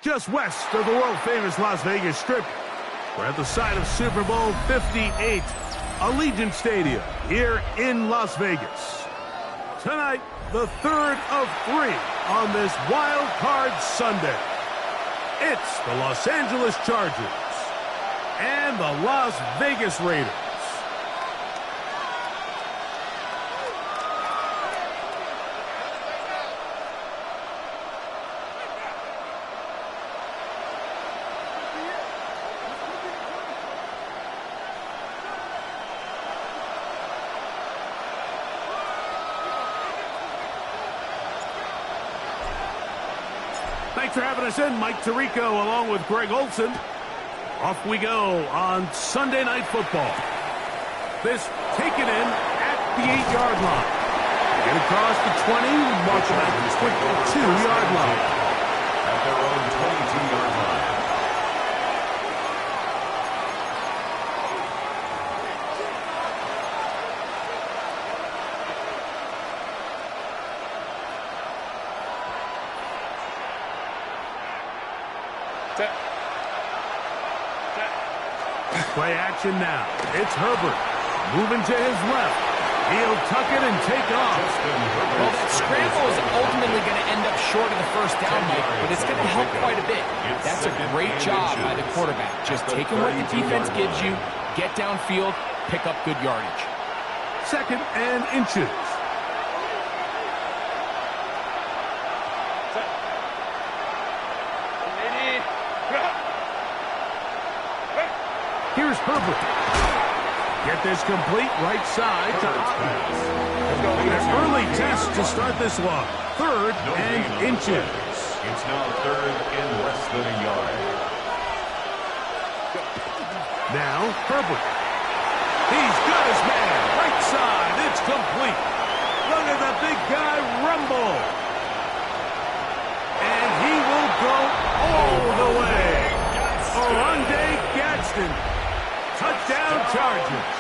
just west of the world-famous Las Vegas Strip. We're at the site of Super Bowl 58, Allegiant Stadium here in Las Vegas. Tonight, the third of three on this Wild Card Sunday. It's the Los Angeles Chargers and the Las Vegas Raiders. Thanks for having us in, Mike Tirico, along with Greg Olson. Off we go on Sunday Night Football. This taken in at the 8-yard line. Get across the 20, march them at the 22-yard line. At their own 22-yard line. Play action now. It's Herbert. Moving to his left. He'll tuck it and take off. Well, that scramble is ultimately going to end up short of the first down, Mike, but it's going to help quite a bit. That's a great job by the quarterback. Just taking what the defense gives you, get downfield, pick up good yardage. 2nd and inches. Here's Herbert. Get this complete right side to Hopkins. An early test to start this one. 3rd and inches. It's now 3rd and less than a yard. Now Herbert. He's got his man. Right side. It's complete. Look at the big guy rumble. And he will go all the way. Orlando Gadsden. Touchdown, Chargers.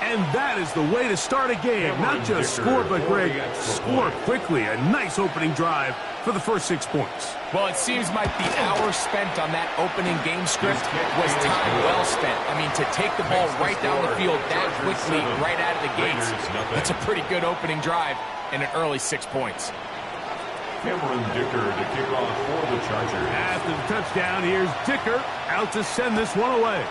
And that is the way to start a game. Not just score, but, Greg, score quickly. A nice opening drive for the first 6 points. Well, it seems like the hour spent on that opening game script was time well spent. I mean, to take the ball right down the field that quickly, right out of the gates, that's a pretty good opening drive and an early 6 points. Cameron Dicker to kick off for the Chargers. After the touchdown, here's Dicker out to send this one away.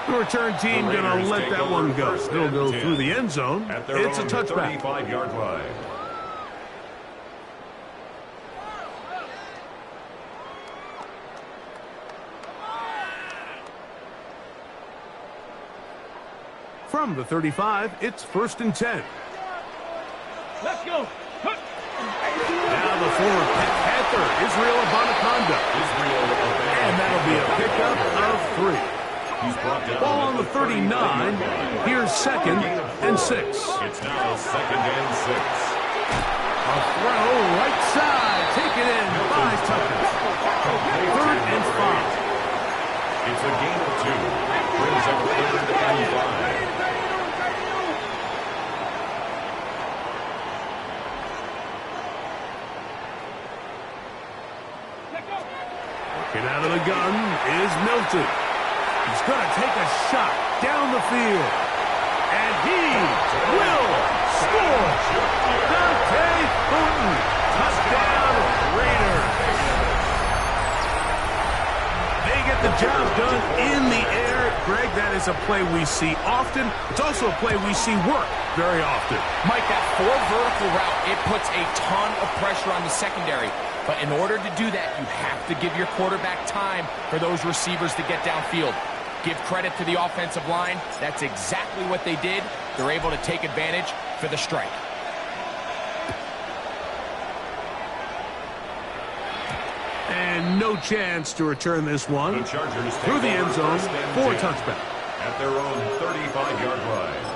The return team going to let that one go. It'll go through the end zone. It's a touchback. 35-yard line. From the 35, it's 1st and 10. Let's go. Now the former Panther, Israel Abanaconda. And that'll be a pickup of 3. Ball on the 39. Here's 2nd and 6. It's now 2nd and 6. A throw right side. Taken in by Tucker. 3rd and 5. It's a gain of 2. Brings up 3rd and 5. Get out of the gun is Milton. He's going to take a shot down the field. And he will score. Dante Thornton. Touchdown, Raiders. They get the job done in the air. Greg, that is a play we see often. It's also a play we see work very often. Mike, that 4 vertical route, it puts a ton of pressure on the secondary. But in order to do that, you have to give your quarterback time for those receivers to get downfield. Give credit to the offensive line. That's exactly what they did. They're able to take advantage for the strike. And no chance to return this one The Chargers through the end zone for a touchback. At their own 35-yard line.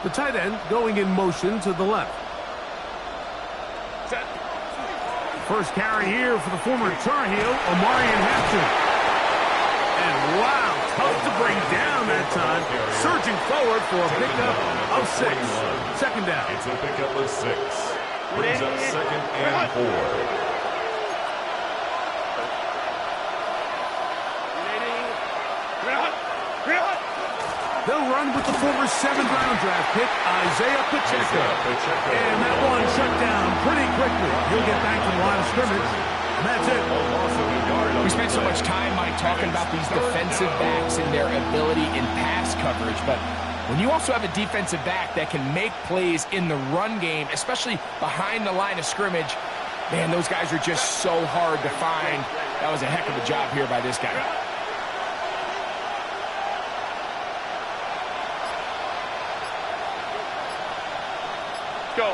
The tight end going in motion to the left. Set. First carry here for the former Tar Heel, Hampton. And wow, tough to bring down that time. Surging forward for a pickup of 6. Second down. It's a pickup of 6. Brings up 2nd and 4. They'll run with the former 7th-round draft pick, Isaiah Pacheco. And that one shut down pretty quickly. He'll get back to the line of scrimmage. And that's it. We spent so much time, Mike, talking about these defensive backs and their ability in pass coverage. But when you also have a defensive back that can make plays in the run game, especially behind the line of scrimmage, man, those guys are just so hard to find. That was a heck of a job here by this guy. Go.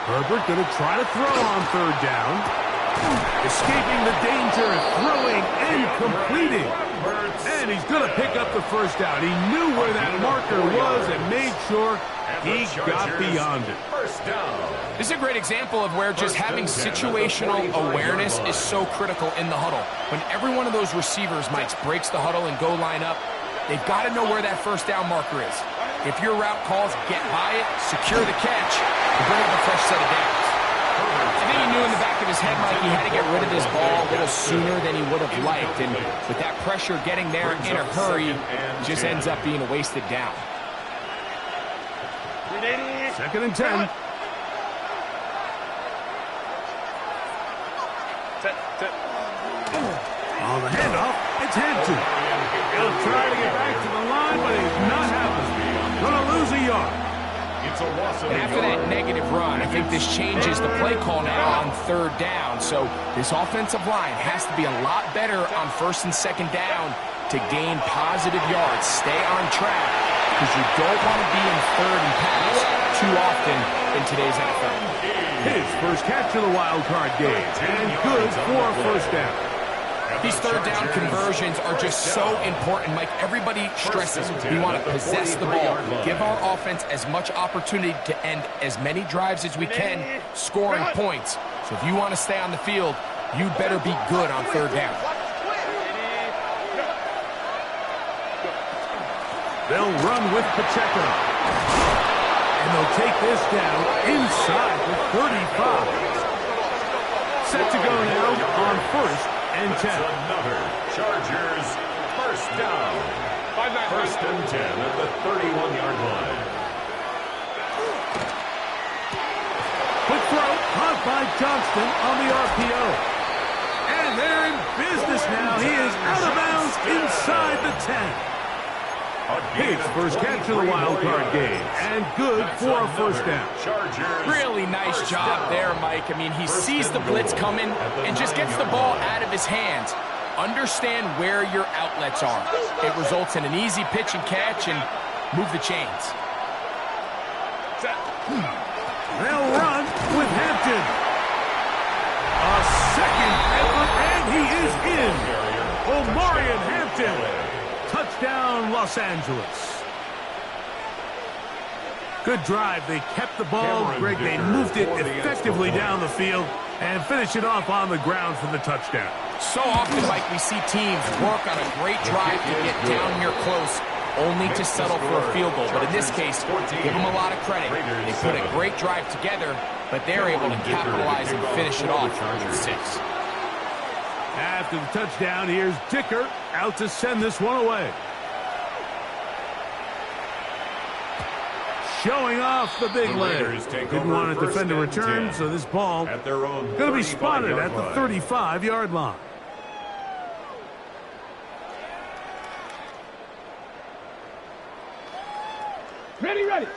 Herbert going to try to throw on 3rd down. Escaping the danger, throwing and completing. And he's going to pick up the first down. He knew where that marker was and made sure he got beyond it. First down. This is a great example of where just having situational awareness is so critical in the huddle. When every one of those receivers, Mike, breaks the huddle and go line up, they've got to know where that first down marker is. If your route calls, get by it, secure the catch, and bring up a fresh set of downs. I think he knew in the back of his head, Mike, he had to get rid of this ball a little sooner than he would have liked. And with that pressure getting there in a hurry, it just ends up being a wasted down. 2nd and 10. Set. On the handoff, it's Hampton. He'll try to get back to the line, but he's not happening. Gonna lose a yard. And after that negative run, I think this changes the play call now on 3rd down. So this offensive line has to be a lot better on 1st and 2nd down to gain positive yards. Stay on track, because you don't want to be in 3rd and pass too often in today's NFL. His first catch of the wild card game, and good for a first down. These 3rd down conversions are just so important, Mike. Everybody stresses we want to possess the ball, give our offense as much opportunity to end as many drives as we can, scoring points. So if you want to stay on the field, you better be good on 3rd down. They'll run with Pacheco. And they'll take this down inside the 35. Set to go now on 1st and 10. Another Chargers first down. 1st and 10 at the 31-yard line. Quick throw, caught by Johnston on the RPO. And they're in business now. He is out of bounds inside the 10. His first catch of the wild card game, and good for a first down. Really nice job there, Mike. I mean, he sees the blitz coming and just gets the ball out of his hands. Understand where your outlets are. It results in an easy pitch and catch and move the chains. They'll run with Hampton. A second effort, and he is in. Hampton. Touchdown, Los Angeles. Good drive. They kept the ball. Greg, they moved it effectively down the field and finish it off on the ground for the touchdown. So often, Mike, we see teams work on a great drive to get down here close, only to settle for a field goal. But in this case, give them a lot of credit. They put a great drive together, but they're able to capitalize and finish it off for 6. After the touchdown, here's Dicker out to send this one away. Showing off the big leg. Didn't want to defend a return, so this ball going to be spotted at the 35-yard line. Ready.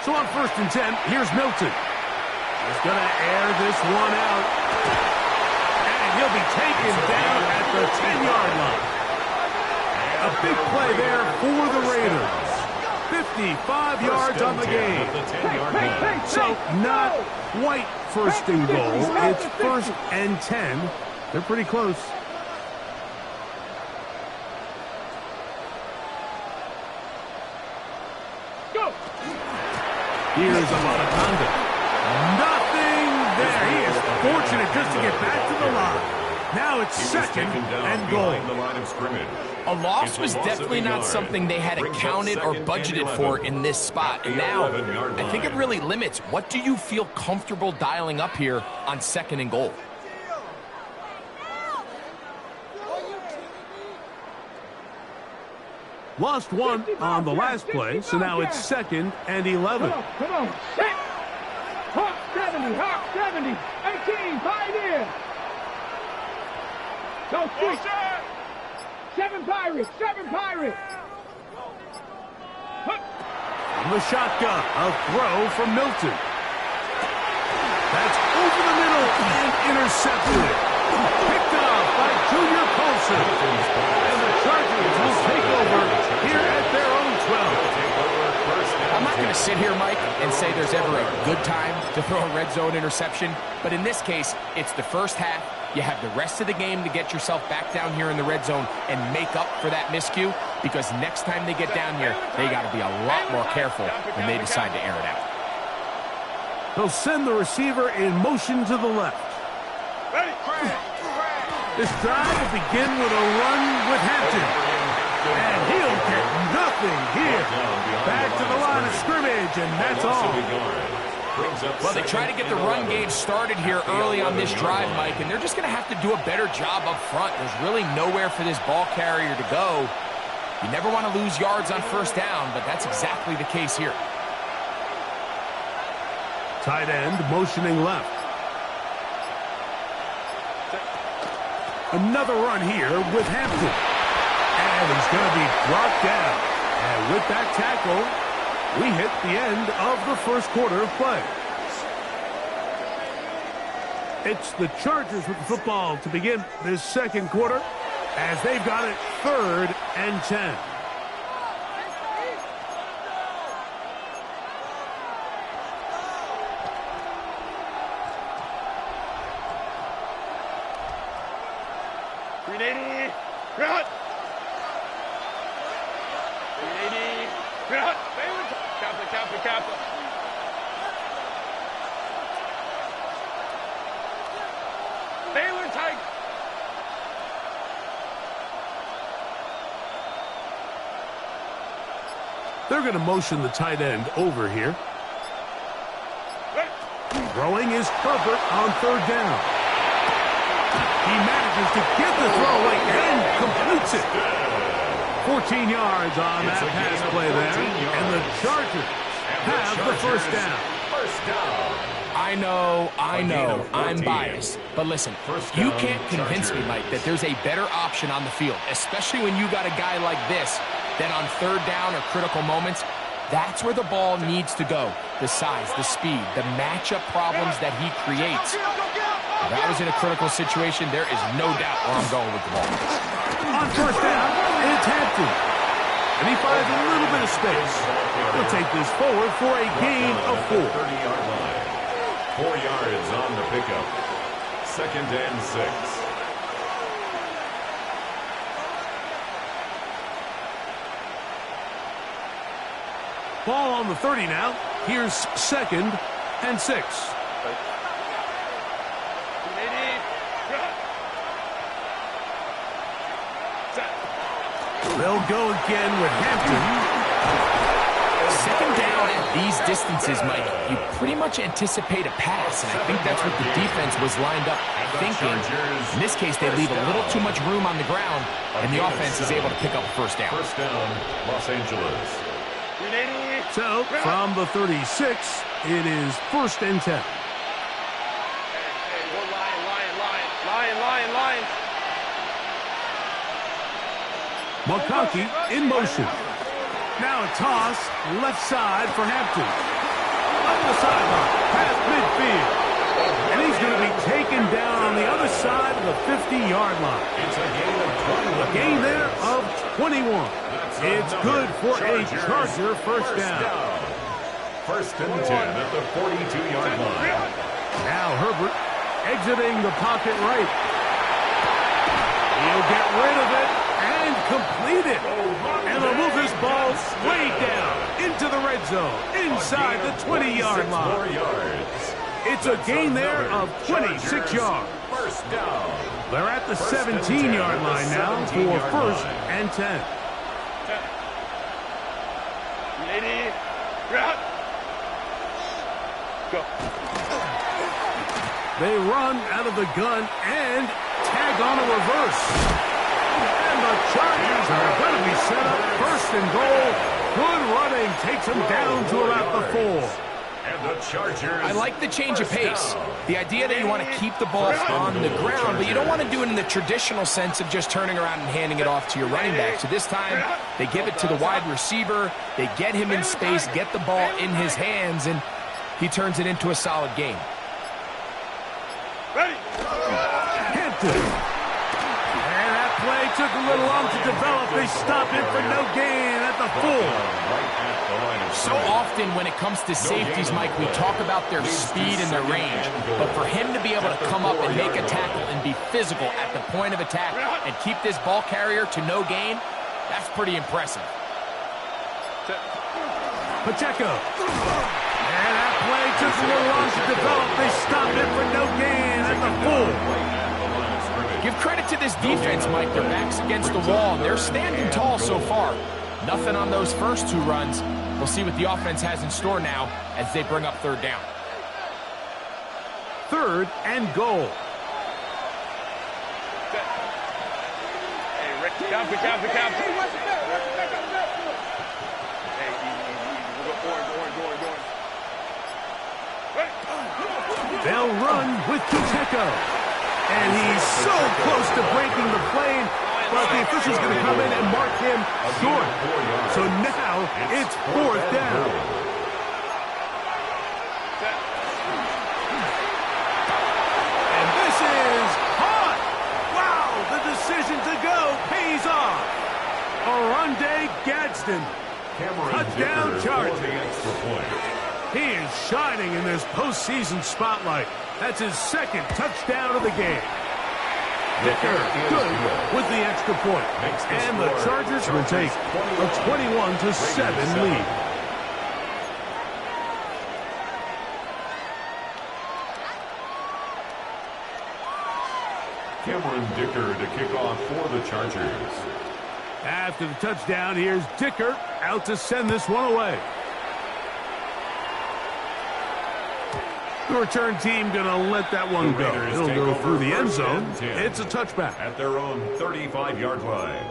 So on 1st and 10, here's Milton. He's going to air this one out. And he'll be taken down at the 10-yard line. A big play there for the Raiders. 55 yards on the game. So not quite first and goal. It's first and 10. They're pretty close. Go. Here's Amadakanda. Nothing there. He is fortunate just to get back to the line. Now it's second and goal. The line of scrimmage. A loss was definitely not something they had accounted or budgeted for in this spot. And now, I think it really limits. What do you feel comfortable dialing up here on second and goal? Lost one on the last play, so now it's second and 11. Come on. Hit. Hawk 70. Hawk 70. 18. Pioneer. Go street. 7 Pirates. 7 Pirates. From the shotgun, a throw from Milton. That's over the middle and intercepted. Picked off by Junior Colson. And the Chargers will take over here at their own 12. I'm not going to sit here, Mike, and say there's ever a good time to throw a red zone interception. But in this case, it's the first half. You have the rest of the game to get yourself back down here in the red zone and make up for that miscue, because next time they get down here, they got to be a lot more careful when they decide to air it out. He'll send the receiver in motion to the left. This drive will begin with a run with Hampton. And he'll get nothing here. Back to the line of scrimmage, and that's all. Well, they try to get the run game started here early on this drive, Mike, and they're just going to have to do a better job up front. There's really nowhere for this ball carrier to go. You never want to lose yards on first down, but that's exactly the case here. Tight end motioning left. Another run here with Hampton. And he's going to be brought down. And with that tackle, we hit the end of the first quarter of play. It's the Chargers with the football to begin this second quarter, as they've got it 3rd and 10. They're going to motion the tight end over here. Throwing is Herbert on 3rd down. He manages to get the throw away and completes it. 14 yards on that pass play there. And the Chargers have the first down. I know, I'm biased. But listen, you can't convince me, Mike, that there's a better option on the field, especially when you got a guy like this. Then on 3rd down or critical moments, that's where the ball needs to go. The size, the speed, the matchup problems that he creates. If I was in a critical situation, there is no doubt where I'm going with the ball. On 1st down, it's Hampton. And he finds a little bit of space. He'll take this forward for a gain of 4. 30-yard line. 4 yards on the pickup. 2nd and 6. Ball on the 30 now. Here's 2nd and 6. They'll go again with Hampton. 2nd down at these distances, Mike, you pretty much anticipate a pass, and I think that's what the defense was lined up thinking. In this case, they leave a little too much room on the ground, and the offense is able to pick up a 1st down. 1st down, Los Angeles. So, from the 36, it is 1st and 10. Lion. McConkey in motion. Now a toss, left side for Hampton. Up the sideline, past midfield. And he's going to be taken down on the other side of the 50-yard line. It's a gain of 21. A gain there of 21. It's good for a Charger 1st down. 1st and 10 at the 42-yard line. Now Herbert exiting the pocket right. He'll get rid of it and complete it. And they'll move this ball way down into the red zone, inside the 20-yard line. It's a gain there of 26 yards. First down. They're at the 17-yard line now for first and 10. Lady, route. Go. They run out of the gun and tag on a reverse. And the Chargers are going to be set up first and goal. Good running takes them down to about the 4. And the Chargers. I like the change of pace. The idea that you want to keep the ball on the ground, but you don't want to do it in the traditional sense of just turning around and handing it off to your running back. So this time, they give it to the wide receiver. They get him in space, get the ball in his hands, and he turns it into a solid game. Ready. Hampton. And that play took a little long to develop. They stop it for no gain at the 4. So often when it comes to safeties, Mike, we talk about their speed and their range. But for him to be able to come up and make a tackle and be physical at the point of attack and keep this ball carrier to no gain, that's pretty impressive. Pacheco. And that play took a little long to develop. They stop it for no gain at the 4. Give credit to this defense, Mike. Their back's against the wall, and they're standing tall so far. Nothing on those first 2 runs. We'll see what the offense has in store now as they bring up third down. Third and goal. Hey, Rick, pick up. Hey, easy. Going. They'll run with Pacheco. And he's so close to breaking the plane, but the official's going to come in and mark him short. So now it's fourth down. And this is hot. Wow, the decision to go pays off. Oronde Gadsden. Touchdown Chargers. He is shining in this postseason spotlight. That's his second touchdown of the game. Dicker good with the extra point. And the Chargers will take a 21-7 lead. Cameron Dicker to kick off for the Chargers. After the touchdown, here's Dicker out to send this one away. The return team going to let that one go. It'll go through the end zone. It's a touchback. At their own 35-yard line.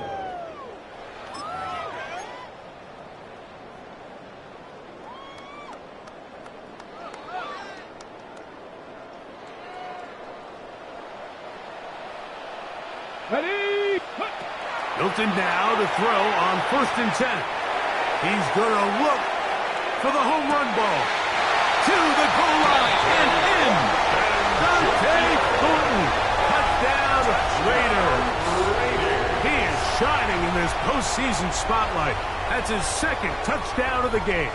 Ready. Hilton now to throw on first and 10. He's going to look for the home run ball. To the goal line and in. Dante Thornton. Touchdown Raiders. He is shining in this postseason spotlight. That's his second touchdown of the game.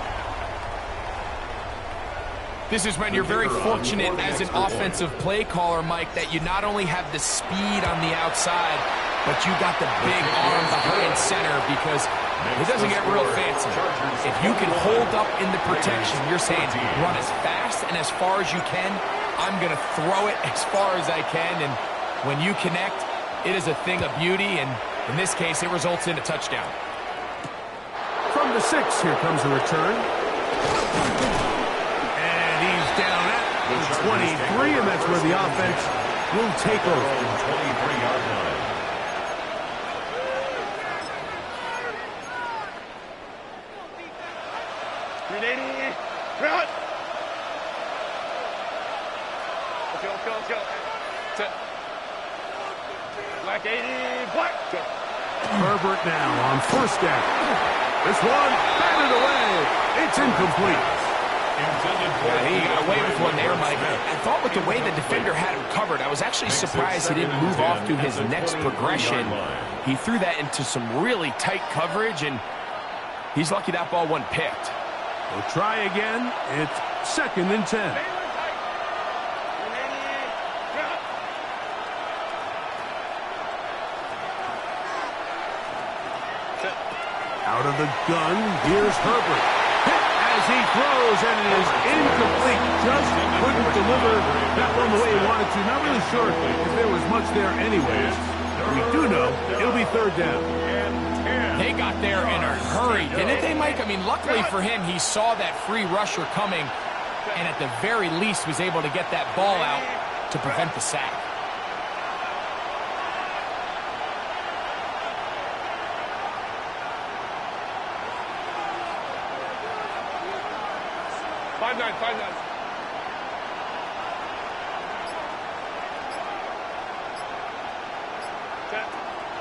This is when you're very fortunate as an offensive play caller, Mike, that you not only have the speed on the outside, but you got the big arm behind center, because it doesn't get real fancy. If you can hold up in the protection, you're saying run as fast and as far as you can. I'm going to throw it as far as I can, and when you connect, it is a thing of beauty, and in this case, it results in a touchdown. From the 6, here comes the return. And he's down at the 23, and that's where the offense will take over. 23-yard line. Run. Let's go. Black 80, black. Go. Herbert now on first down. This one batted away. It's incomplete. He got away with one there, Mike. I thought with the way the defender had him covered, I was actually surprised he didn't move off to his next progression. He threw that into some really tight coverage, and he's lucky that ball wasn't picked. We'll try again. It's second and 10. Out of the gun, here's Herbert. Hit as he throws, and it is incomplete. Just couldn't deliver that one the way he wanted to. Not really sure if there was much there anyways. We do know it'll be third down. They got there in a hurry, didn't they, Mike? I mean, luckily for him, he saw that free rusher coming, and at the very least was able to get that ball out to prevent the sack.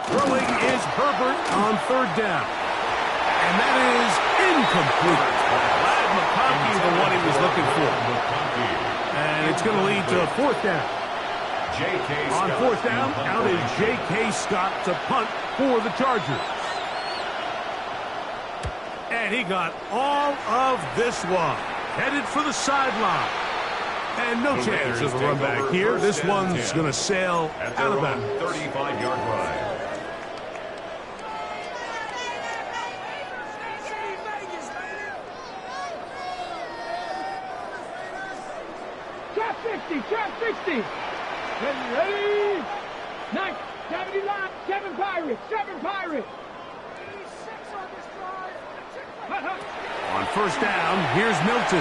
Throwing is Herbert on third down. And that is incomplete. Glad McConkey the one he was looking for. And it's going to lead to fourth down. On fourth down, out is J.K. Scott to punt for the Chargers. And he got all of this one. Headed for the sideline. And no chance of a run back here. This one's going to sail out of bounds. 35-yard line. Trap 60, trap 60. Ready? 9, 70 line, 7 Pirates, 7 Pirates. On first down, here's Milton.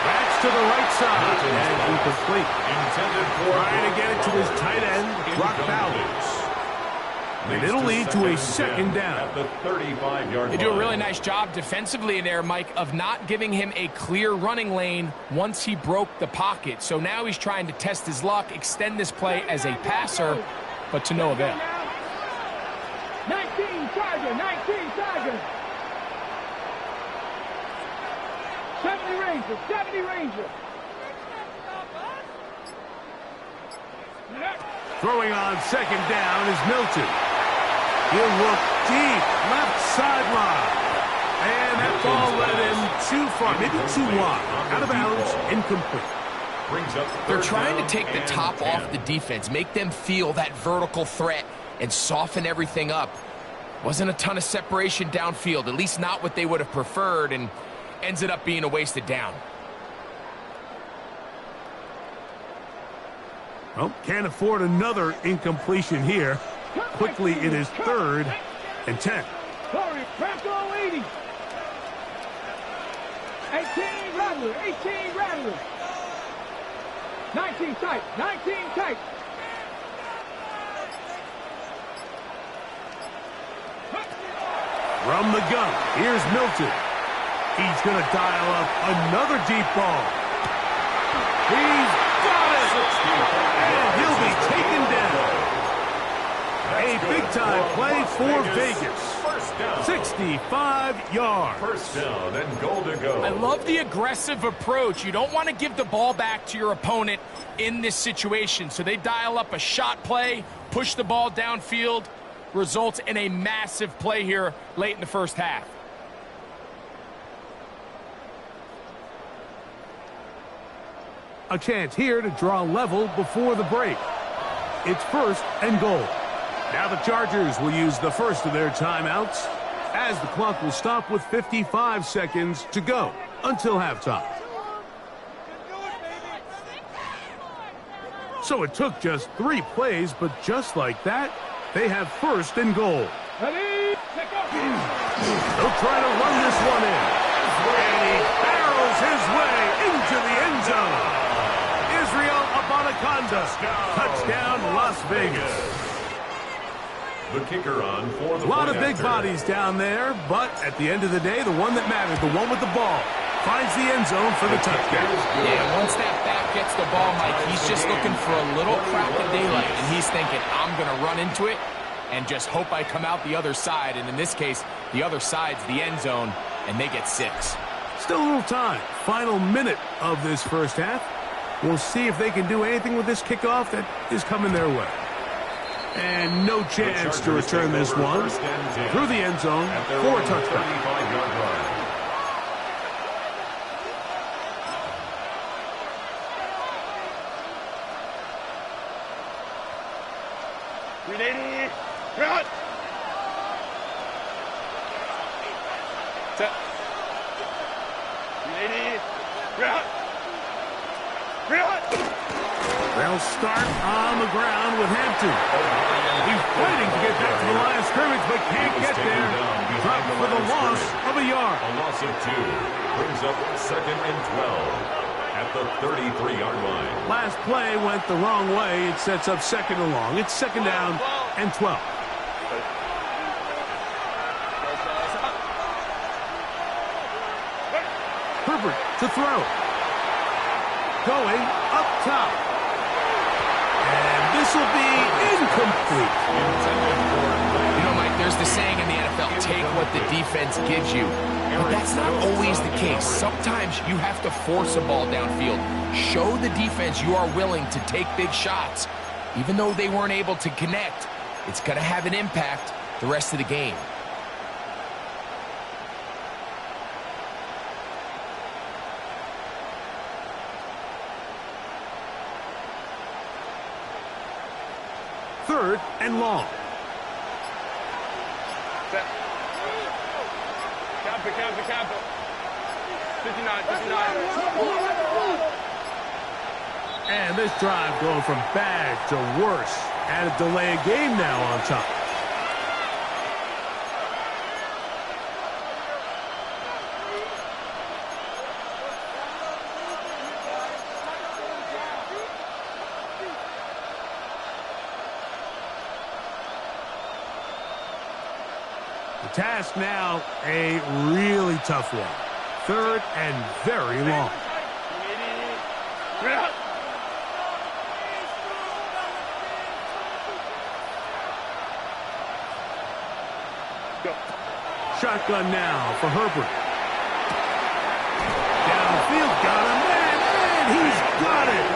Backs to the right side. And incomplete. Trying to get it to his tight end, Brock Bowers. And it'll lead to a second down. At the 35-yard line. They do a really nice job defensively in there, Mike, of not giving him a clear running lane once he broke the pocket. So now he's trying to test his luck, extend this play as a passer, but to no avail. 19 Charger, 19 Charger. 70 Ranger, 70 Ranger. Throwing on second down is Milton. He'll look deep, left sideline. And that ball led him too far, maybe too wide. Out of bounds, incomplete. They're trying to take the top off the defense, make them feel that vertical threat, and soften everything up. Wasn't a ton of separation downfield, at least not what they would have preferred, and ends it up being a wasted down. Well, can't afford another incompletion here. Quickly, it is 3rd and 10. Corey, crack all 80. 18 Rattler, 18 Rattler. 19 tight, 19 tight. From the gun, here's Milton. He's going to dial up another deep ball. He's got it! And he'll be taken down. A big-time play for Vegas. 65 yards. First down and goal to go. I love the aggressive approach. You don't want to give the ball back to your opponent in this situation. So they dial up a shot play, push the ball downfield, results in a massive play here late in the first half. A chance here to draw level before the break. It's 1st and goal. Now the Chargers will use the first of their timeouts as the clock will stop with 55 seconds to go until halftime. So it took just 3 plays, but just like that, they have 1st and goal. Ready? They'll try to run this one in. And he barrels his way into the end zone. Israel Abanikanda. Touchdown, Las Vegas. The kicker on for the A lot of big bodies down there, but at the end of the day, the one that mattered, the one with the ball, finds the end zone for the touchdown. Yeah, once that back gets the ball, Mike, he's just looking for a little crack of daylight, and he's thinking, I'm going to run into it and just hope I come out the other side. And in this case, the other side's the end zone, and they get 6. Still a little time. Final minute of this first half. We'll see if they can do anything with this kickoff that is coming their way. And no chance to return this one through the end zone for a touchdown. Set. 380. They'll start on the ground with Hampton. He's fighting to get back to the line of scrimmage, but can't get there. Dropped for the loss of a yard. A loss of 2 brings up 2nd and 12 at the 33-yard line. Last play went the wrong way. It sets up 2nd and long. It's 2nd down and 12. Herbert to throw. Going up top. And this will be incomplete. You know, Mike, there's the saying in the NFL, take what the defense gives you. But that's not always the case. Sometimes you have to force a ball downfield. Show the defense you are willing to take big shots. Even though they weren't able to connect, it's going to have an impact the rest of the game. Third and long. Set. Cap it. 59. And this drive going from bad to worse. And a delay of game now on top. The task now, a really tough one. Third and very long. Shotgun now for Herbert. Downfield, got him, and he's got it.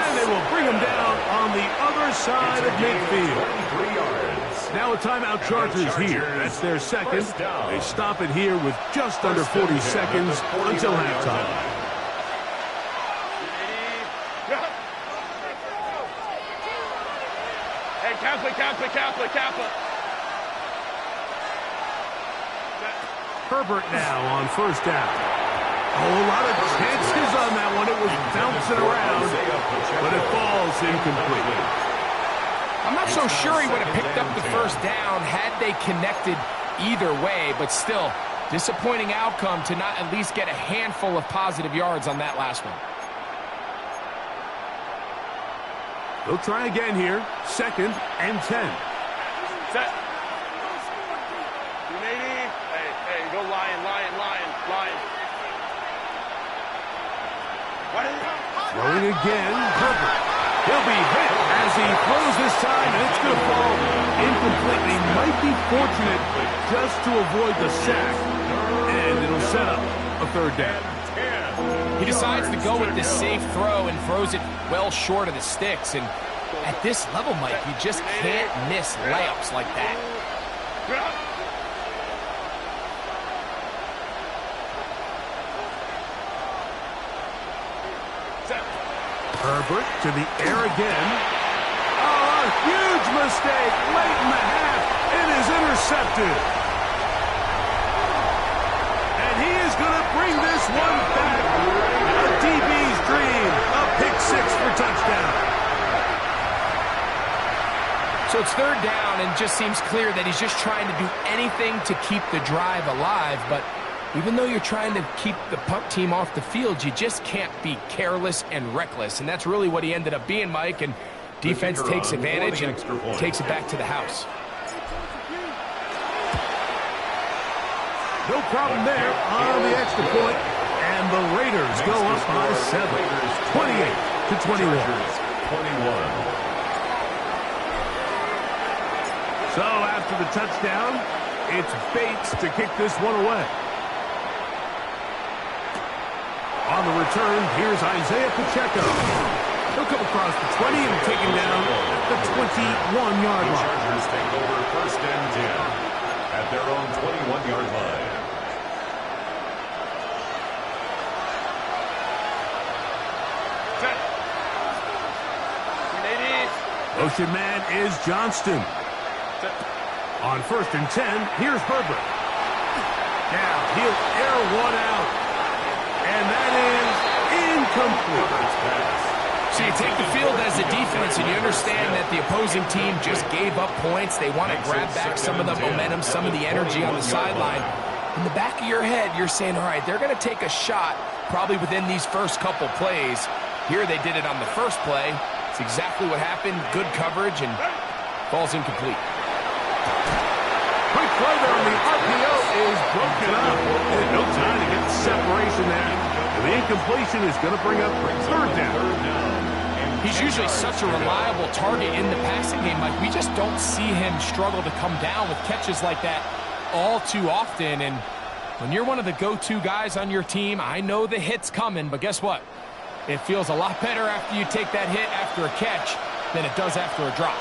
And they will bring him down on the other side of midfield. Now a timeout, Chargers here. That's their second. They stop it here with just under 40 seconds until halftime. Hey, Kappa. Herbert now on first down. Oh, a lot of chances on that one. It was bouncing around, but it falls incomplete. I'm not so sure he would have picked up the first down had they connected either way, but still, disappointing outcome to not at least get a handful of positive yards on that last one. They'll try again here. 2nd and 10. Set. 180. Hey, go Lion. Throwing again, Herbert. He'll be hit as he throws this time, and it's going to fall incomplete. He might be fortunate just to avoid the sack, and it'll set up a 3rd down. He decides to go with this safe throw and throws it well short of the sticks. And at this level, Mike, you just can't miss layups like that. Herbert to the air again. Oh, a huge mistake late in the half. It is intercepted. And he is going to bring this one back. A DB's dream. A pick 6 for touchdown. So it's 3rd down, and just seems clear that he's just trying to do anything to keep the drive alive. But even though you're trying to keep the punt team off the field, you just can't be careless and reckless. And that's really what he ended up being, Mike. And defense takes advantage and takes it back to the house. No problem there on the extra point. And the Raiders go up by 7. 28-21. So after the touchdown, it's Bates to kick this one away. On the return, here's Isaiah Pacheco. He'll come across the 20 and taken down at the 21-yard line. Chargers take over 1st and 10 at their own 21-yard line. Motion man is Johnston. On 1st and 10, here's Herbert. Now he'll air one out. And that is incomplete. So you take the field as a defense, and you understand that the opposing team just gave up points. They want to grab back some of the momentum, some of the energy on the sideline. In the back of your head, you're saying, all right, they're going to take a shot probably within these first couple plays. Here they did it on the first play. It's exactly what happened. Good coverage, and falls incomplete. Quick play there on the RPO is broken up. And no time to get the separation there. And the incompletion is going to bring up third down. He's usually such a reliable target in the passing game. Like, we just don't see him struggle to come down with catches like that all too often. And when you're one of the go-to guys on your team, I know the hit's coming, but guess what? It feels a lot better after you take that hit after a catch than it does after a drop.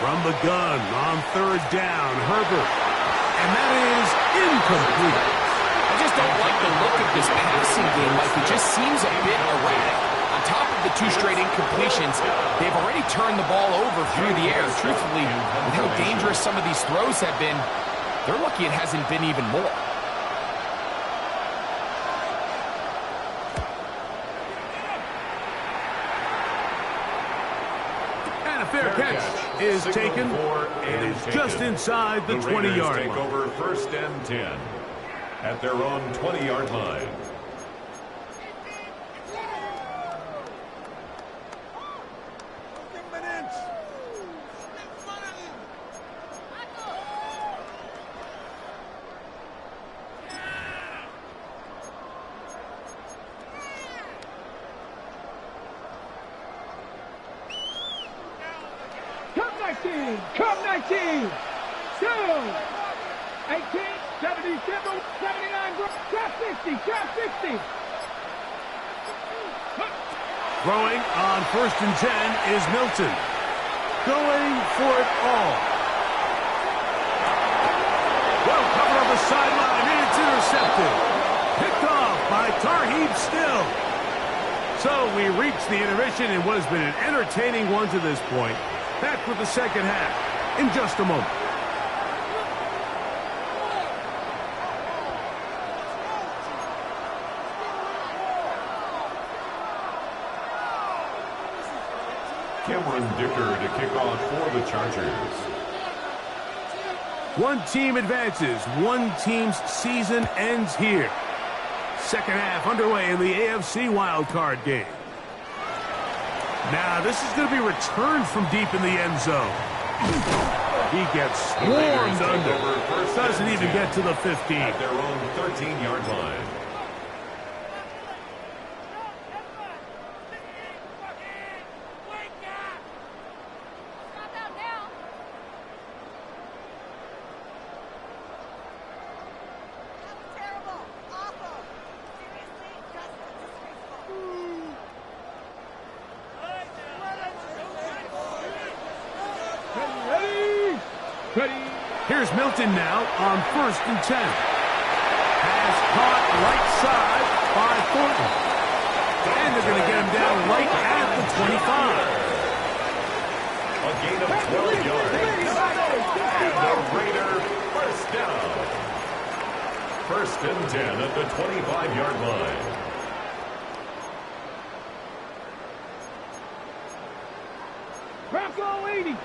From the gun on third down, Herbert. And that is incomplete. I just don't like the look of this passing game. Like, it just seems a bit erratic. On top of the 2 straight incompletions, they've already turned the ball over through the air. Truthfully, with how dangerous some of these throws have been, they're lucky it hasn't been even more. Fair catch is taken. It is just inside the 20-yard line. Take over first and 10 at their own 20-yard line. Come 19, 2, 18, 77, 79, grab 60, grab 60. Throwing on first and 10 is Milton. Going for it all. Well covered on the sideline, and it's intercepted. Picked off by Tarheeb Still. So we reach the intermission in what has been an entertaining one to this point. Back with the second half in just a moment. Cameron Dicker to kick off for the Chargers. One team advances. One team's season ends here. Second half underway in the AFC wildcard game. Now, this is going to be returned from deep in the end zone. He gets swarmed under. Doesn't even get to the 15. At their own 13-yard line. Here's Milton now on first and 10. Has caught right side by Thornton. And they're going to get him down right at the 25. A gain of 12 yards. And the Raider first down. First and 10 at the 25-yard line. Bronco 80.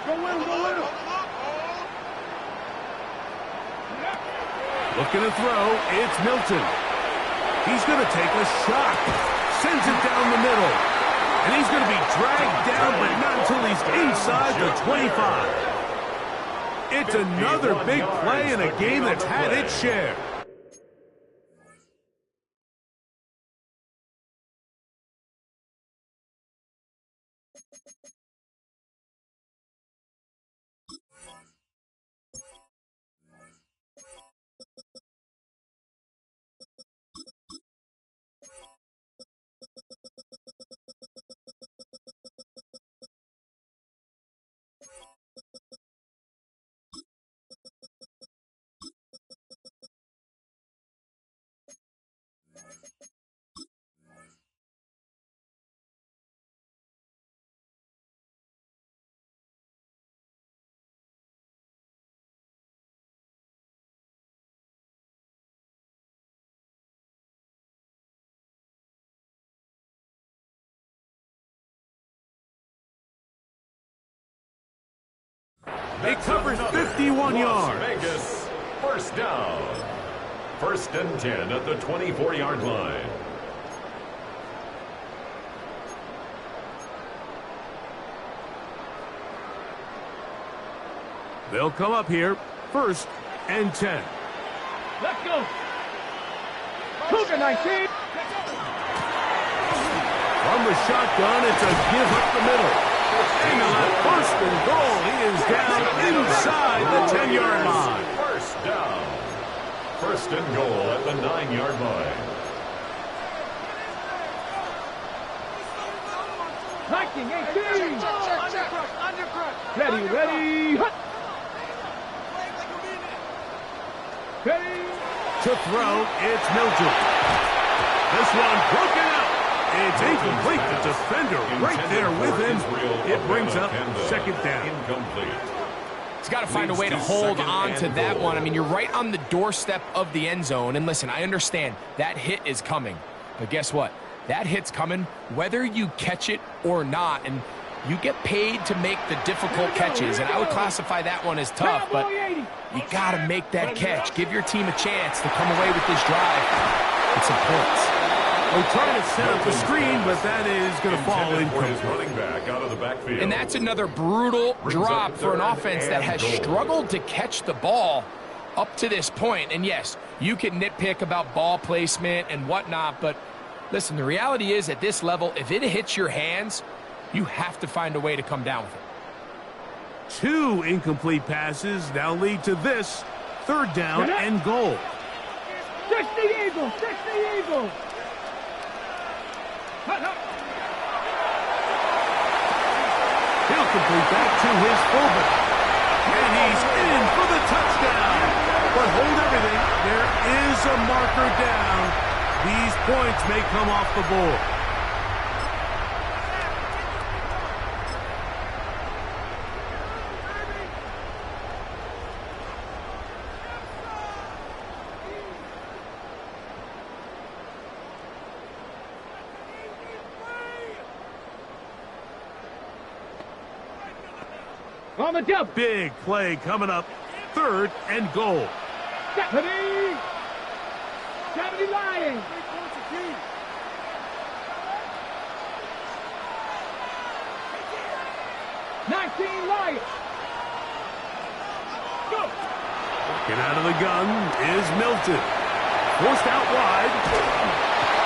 Go in, go in. Looking to throw, it's Milton. He's going to take a shot. Sends it down the middle. And he's going to be dragged down, but not until he's inside the 25. It's another big play in a game that's had its share. It covers 51 yards. Las Vegas, first down. 1st and 10 at the 24-yard line. They'll come up here, 1st and 10. Let's go. Cougar 19. From the shotgun, it's a give up the middle. And on that 1st and goal, he is down inside the 10-yard line. First down. 1st and goal at the 9-yard line. 19, 18. Ready, ready. Hut. Ready. To throw, it's Milton. This one broken out. It's incomplete. The defender right there with him. It brings up 2nd down. Incomplete. He's got to find a way to hold on to that one. I mean, you're right on the doorstep of the end zone. And listen, I understand that hit is coming. But guess what? That hit's coming whether you catch it or not. And you get paid to make the difficult catches. And I would classify that one as tough. But you got to make that catch. Give your team a chance to come away with this drive with some points. We're trying to set up the screen, but that is going to fall incomplete. Running back out of the backfield. And that's another brutal drop for an offense that has struggled to catch the ball up to this point. And yes, you can nitpick about ball placement and whatnot, but listen, the reality is at this level, if it hits your hands, you have to find a way to come down with it. 2 incomplete passes now lead to this 3rd down and goal. 60 Eagles, 60 Eagles. He'll complete that to his fullback. And he's in for the touchdown. But hold everything. There is a marker down. These points may come off the board. On the jump. Big play coming up. 3rd and goal. 70 Lions. 19 Lions. Go. Get out of the gun is Milton. Forced out wide.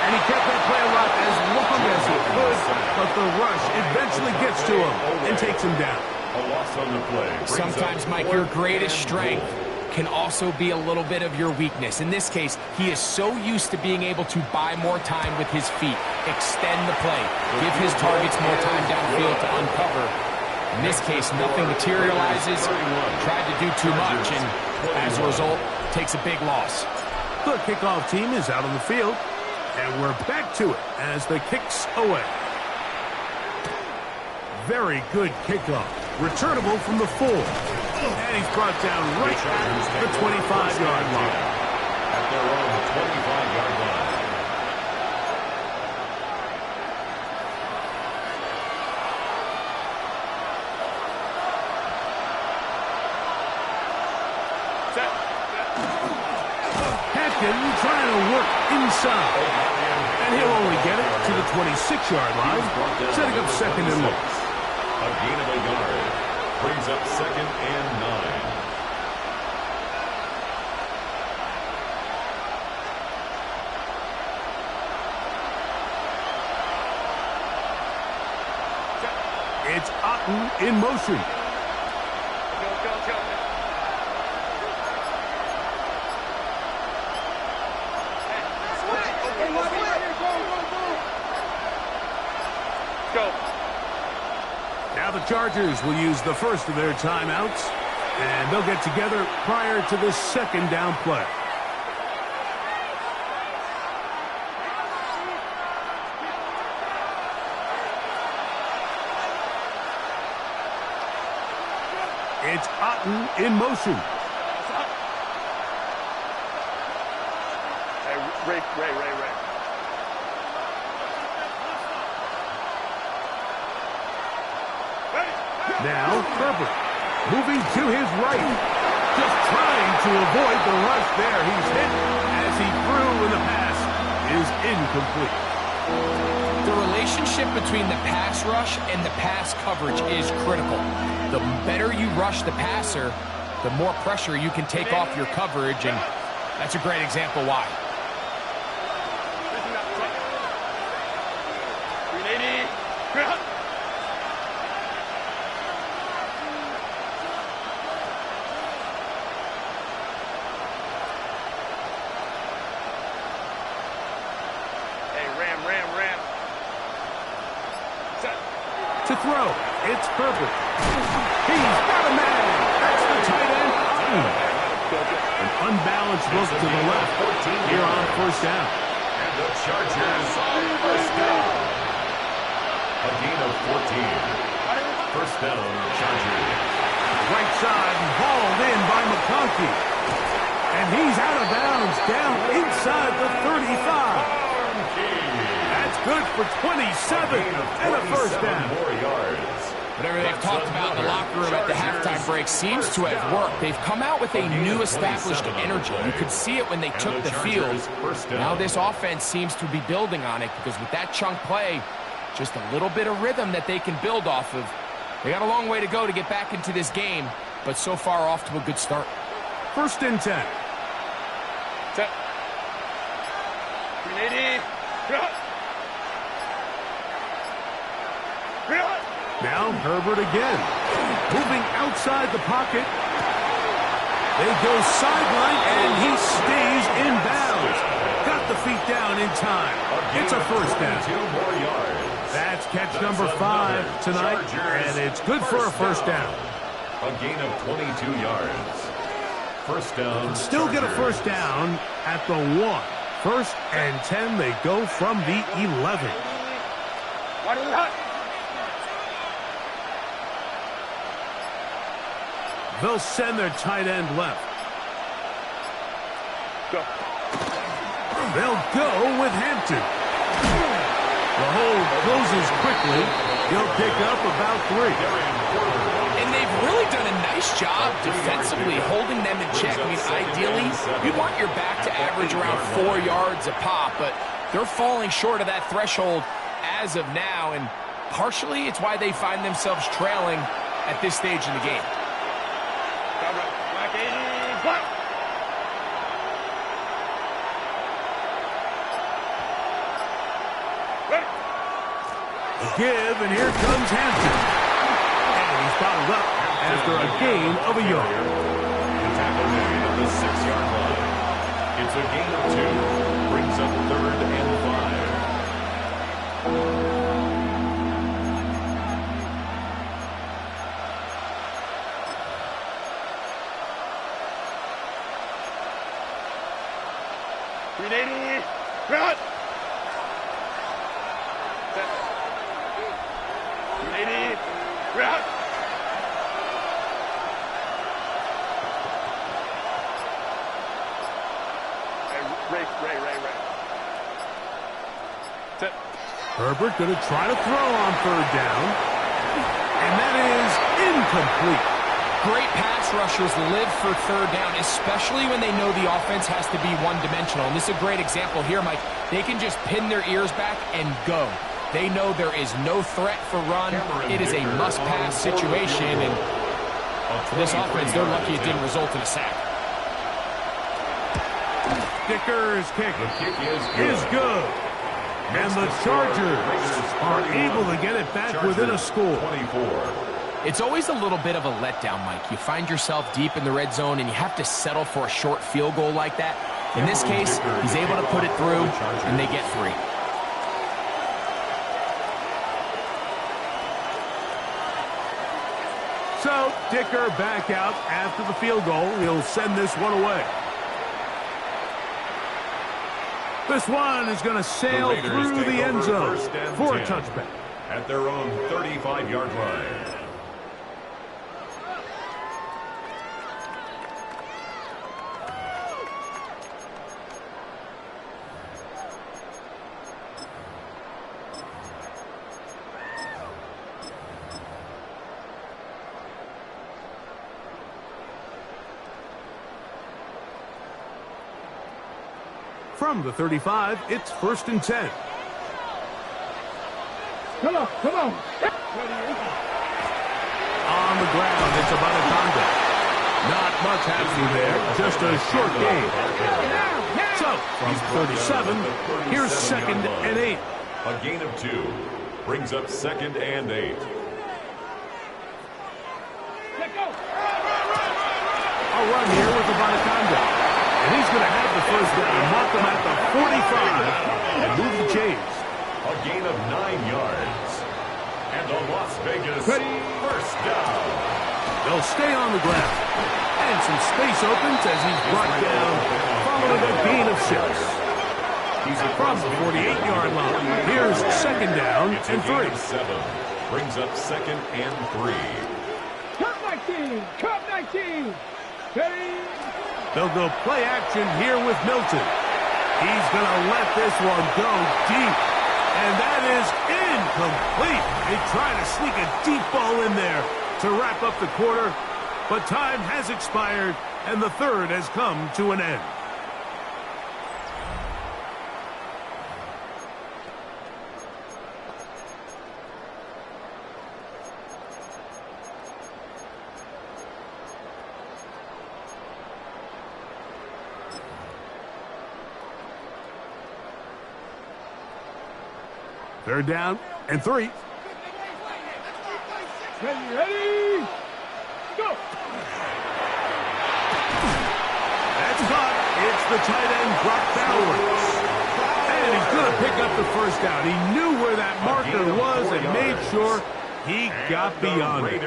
And he kept that play alive as long as he could. But the rush eventually gets to him and takes him down. A loss on the play. Sometimes, Mike, your greatest strength can also be a little bit of your weakness. In this case, he is so used to being able to buy more time with his feet, extend the play, give his targets more time downfield to uncover. In this case, nothing materializes, tried to do too much, and as a result, takes a big loss. The kickoff team is out on the field, and we're back to it as the kick's away. Very good kickoff. Returnable from the 4. And he's brought down right at the 25-yard line. At their own 25-yard line. Hampton trying to work inside. And he'll only get it to the 26-yard line, setting up 2nd and long. A gain of a yard. Brings up 2nd and 9. It's Otten in motion. Now the Chargers will use the first of their timeouts, and they'll get together prior to the 2nd down play. It's Otten in motion. Hey, Ray. Now Herbert. Moving to his right. Just trying to avoid the rush there. He's hit as he threw, and the pass is incomplete. The relationship between the pass rush and the pass coverage is critical. The better you rush the passer, the more pressure you can take off your coverage, and that's a great example why. To throw, it's Herbert. He's got a man. That's the tight end. An unbalanced look to the left here on first down. And the Chargers on first down. A gain of 14. First down, Chargers. Right side and hauled in by McConkey. And he's out of bounds down inside the 35. Good for 27 and a first down. More yards. Whatever they've talked about in the locker room at the halftime break seems to have worked. They've come out with a new established energy. You could see it when they took the field. Now this offense seems to be building on it because with that chunk play, just a little bit of rhythm that they can build off of. They got a long way to go to get back into this game, but so far off to a good start. First and 10. Set. 380. Now Herbert again. Moving outside the pocket. They go sideline, and he stays in bounds. Got the feet down in time. It's a first down. 2 more yards. That's catch number 5 tonight, and it's good for a first down. A gain of 22 yards. First down. Still get a first down at the 1. First and 10, they go from the 11. They'll send their tight end left. Go. They'll go with Hampton. The hold closes quickly. He'll pick up about 3. And they've really done a nice job defensively holding them in check. I mean, ideally, you want your back to average around 4 yards a pop, but they're falling short of that threshold as of now, and partially it's why they find themselves trailing at this stage in the game. Give, and here comes Hampton. And he's bottled up after a gain of a yard. The tackle made at the 6-yard line. It's a gain of 2. Brings up 3rd and 5. 380. Run. 380. Run. Ray. Set. Herbert going to try to throw on 3rd down. And that is incomplete. Great pass rushers live for 3rd down, especially when they know the offense has to be one-dimensional. And this is a great example here, Mike. They can just pin their ears back and go. They know there is no threat for run. It is a must-pass situation, and for this offense, they're lucky it didn't result in a sack. Dicker's kick The kick is good. And the Chargers are able to get it back within a score. 24. It's always a little bit of a letdown, Mike. You find yourself deep in the red zone, and you have to settle for a short field goal like that. In this case, he's able to put it through, and they get 3. So, Dicker back out after the field goal. He'll send this one away. This one is going to sail through the end zone for a touchback. At their own 35-yard line. From the 35, it's 1st and 10. Come on, come on. On the ground, it's Abanaconda. Not much happening there, just a short gain. So, from 37, here's 2nd and 8. A gain of 2 brings up 2nd and 8. A run here with Abanaconda. And he's going to have the first down, mark them at the 45, and move the chains. A gain of 9 yards. And the Las Vegas first down. They'll stay on the ground. And some space opens as he's brought down, following a gain of 6. From the 48-yard line, here's 2nd down and 3. 7 brings up 2nd and 3. Cup 19, Cup 19. Ready? They'll go play action here with Milton. He's going to let this one go deep. And that is incomplete. They try to sneak a deep ball in there to wrap up the quarter. But time has expired, and the third has come to an end. Third down and 3. Ready? Go! That's caught. It's the tight end, Brock Bowers. And he's going to pick up the first down. He knew where that marker was and made sure he got beyond it.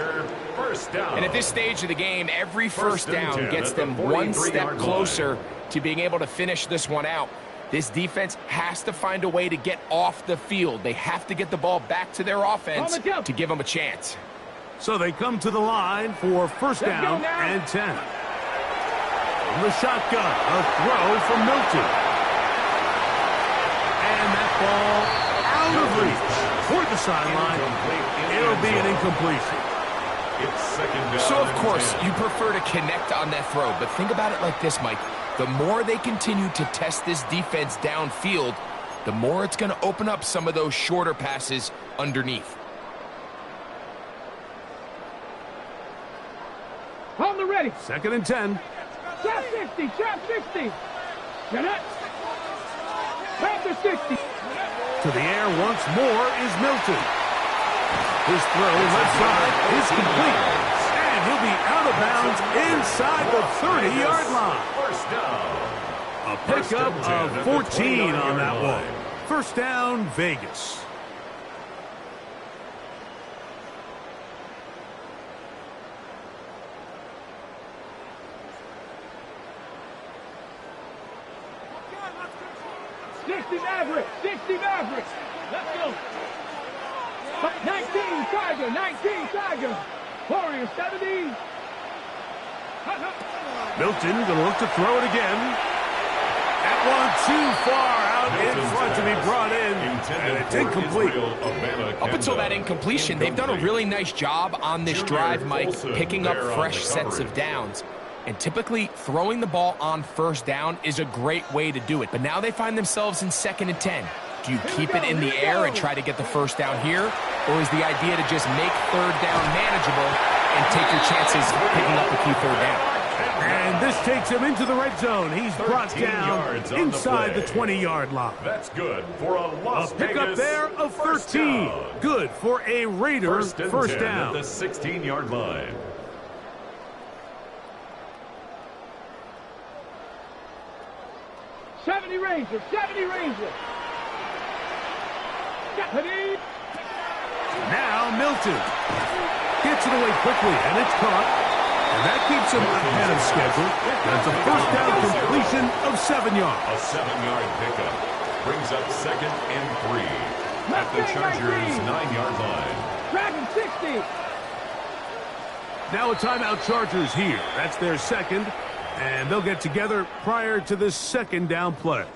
First down. And at this stage of the game, every first down gets them one step closer to being able to finish this one out. This defense has to find a way to get off the field. They have to get the ball back to their offense to give them a chance. So they come to the line for first down and 10. From the shotgun, a throw from Milton. And that ball out of reach toward the sideline. It'll be an incompletion. It's 2nd down. So, of course, you prefer to connect on that throw. But think about it like this, Mike. The more they continue to test this defense downfield, the more it's going to open up some of those shorter passes underneath. On the ready. 2nd and 10. Trap 60, trap 60. Get it. Trap the 60. To the air once more is Milton. His throw left side is complete. And he'll be out of bounds inside the 30-yard line. First down. A pickup of 14 on that one. First down, Vegas. Maverick, 60 Mavericks. Let's go. 19 Tiger, 19 Tiger. Warrior 70. Milton going to look to throw it again. That one too far out in front to be brought in, and it's incomplete. Up until that incompletion, they've done a really nice job on this drive, Mike, picking up fresh sets of downs. And typically, throwing the ball on first down is a great way to do it. But now they find themselves in 2nd and 10. Do you keep it in the air and try to get the first down here? Or is the idea to just make third down manageable and take your chances picking up a key third down? And this takes him into the red zone. He's brought down inside the 20-yard line. That's good for a Las Vegas pickup there of 13. Good for a Raider first down. At the 16-yard line. Ranger, 70 Ranger. Now Milton gets it away quickly, and it's caught. And that keeps him ahead of schedule. That's a first down completion of 7 yards. A 7-yard pickup brings up 2nd and 3 at the Chargers' 9-yard line. Dragon 60. Now a timeout Chargers here. That's their second. And they'll get together prior to this second down play.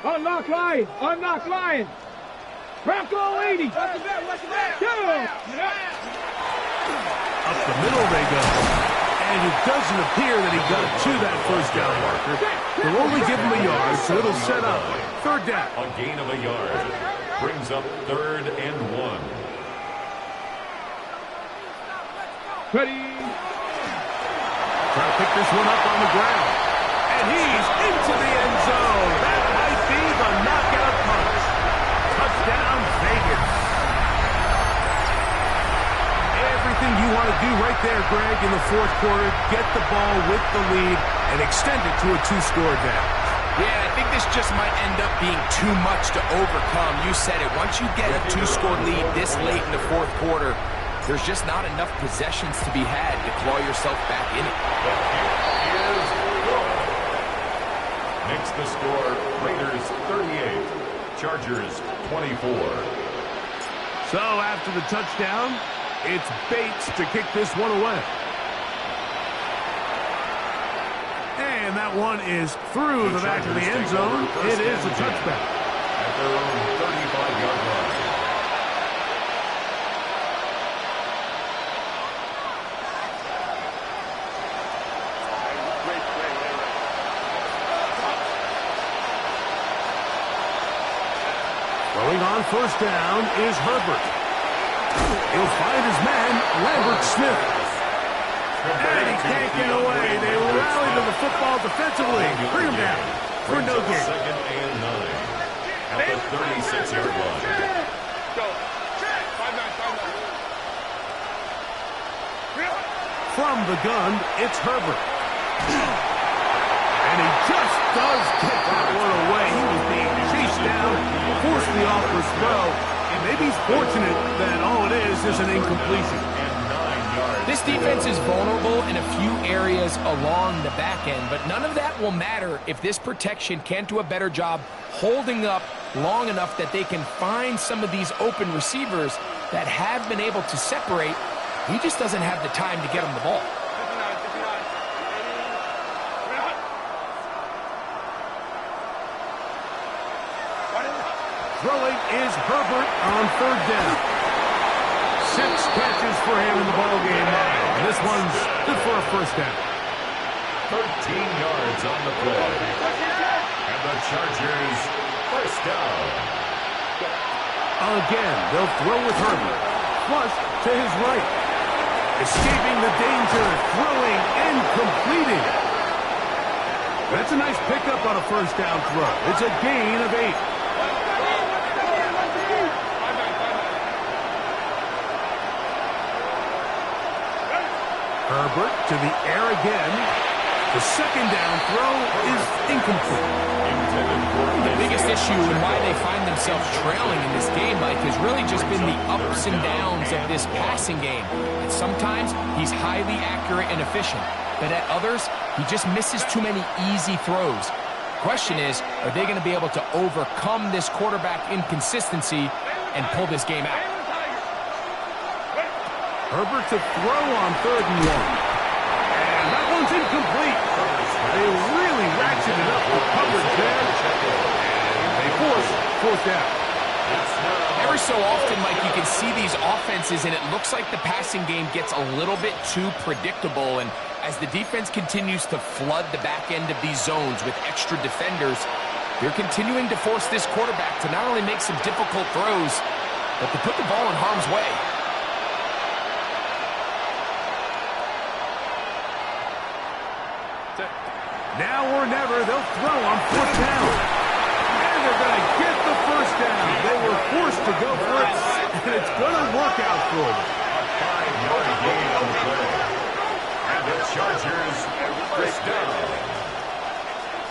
Unlock line! Unlock line! Bronco 80. Up the middle they go. And it doesn't appear that he got to that first down marker. They'll only give him a yard, so it'll set up third down. A gain of a yard. Brings up 3rd and 1. Ready. Trying to pick this one up on the ground. And he's into the end zone. That might be the knockout punch. Touchdown, Vegas. Everything you want to do right there, Greg, in the fourth quarter. Get the ball with the lead and extend it to a 2-score advantage. Yeah, I think this just might end up being too much to overcome. You said it. Once you get a 2-score lead this late in the fourth quarter, there's just not enough possessions to be had to claw yourself back in it. Here's good. Makes the score Raiders 38, Chargers 24. So after the touchdown, it's Bates to kick this one away. And that one is through the back of the end zone. It is a touchback. At their own 35-yard line. Throwing on first down is Herbert. He'll find his man, Lambert Smith. And he can't get away. They rally to the football defensively. Bring him down for no gain. 2nd and 9 at the 36-yard line. From the gun, it's Herbert. And he just does get that one away. He was being chased down, forced the awkward throw. And maybe he's fortunate that all it is an incompletion. This defense is vulnerable in a few areas along the back end, but none of that will matter if this protection can't do a better job holding up long enough that they can find some of these open receivers that have been able to separate. He just doesn't have the time to get them the ball. Throwing is Herbert on third down. 6 catches for him in the ballgame now. And this one's good for a first down. 13 yards on the play. And the Chargers first down. Again, they'll throw with Herbert. Flush to his right. Escaping the danger, throwing and completing. That's a nice pickup on a first down throw. It's a gain of 8. Herbert to the air again. The second down throw is incomplete. The biggest issue and why they find themselves trailing in this game, Mike, has really just been the ups and downs of this passing game. And sometimes he's highly accurate and efficient, but at others, he just misses too many easy throws. Question is, are they going to be able to overcome this quarterback inconsistency and pull this game out? Herbert to throw on 3rd and 1. And that one's incomplete. They really ratcheted up the coverage there. And they force fourth down. Every so often, Mike, you can see these offenses, and it looks like the passing game gets a little bit too predictable. And as the defense continues to flood the back end of these zones with extra defenders, they're continuing to force this quarterback to not only make some difficult throws, but to put the ball in harm's way. Now or never, they'll throw on 4th down. And they're going to get the first down. They were forced to go for it, and it's going to work out for them. A 5-yard gain on the play. And the Chargers first down.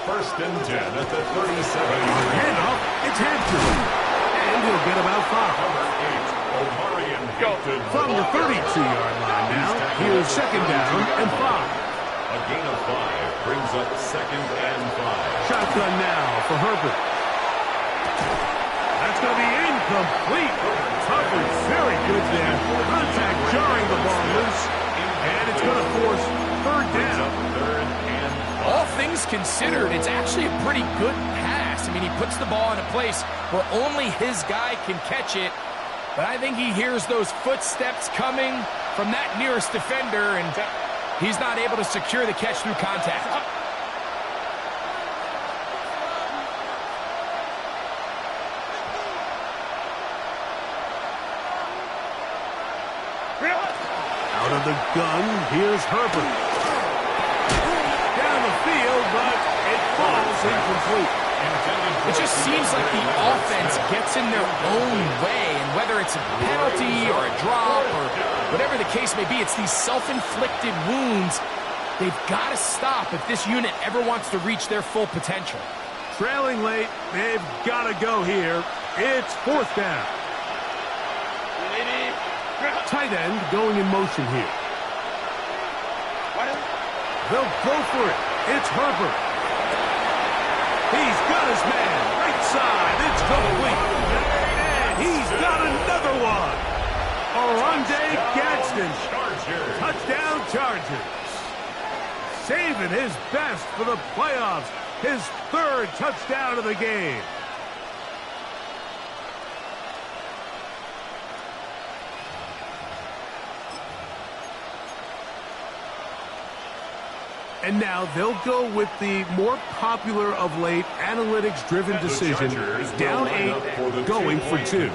1st and 10 at the 37-yard line. Handoff, it's hand to him. And he'll get about 5. Number 8, Omarion Hilton. From the 32-yard line now, here's 2nd down and 5. A gain of 5 brings up 2nd and 5. Shotgun now for Herbert. That's going to be incomplete. Coverage very good there. Contact jarring the ball loose. And it's going to force 3rd down. 3rd and 5. All things considered, it's actually a pretty good pass. I mean, he puts the ball in a place where only his guy can catch it. But I think he hears those footsteps coming from that nearest defender, and he's not able to secure the catch through contact. Out of the gun, here's Herbert. Down the field, but it falls incomplete. It just seems like the offense gets in their own way, and whether it's a penalty or a drop or whatever the case may be, it's these self-inflicted wounds. They've got to stop if this unit ever wants to reach their full potential. Trailing late, they've got to go here. It's fourth down. Tight end going in motion here. They'll go for it. It's Herbert. He's got his man. Right side. It's complete. And he's got another one. Oronde Gadsden. Touchdown Chargers. Saving his best for the playoffs. His third touchdown of the game. And now they'll go with the more popular of late analytics-driven decision. Down 8, going for 2.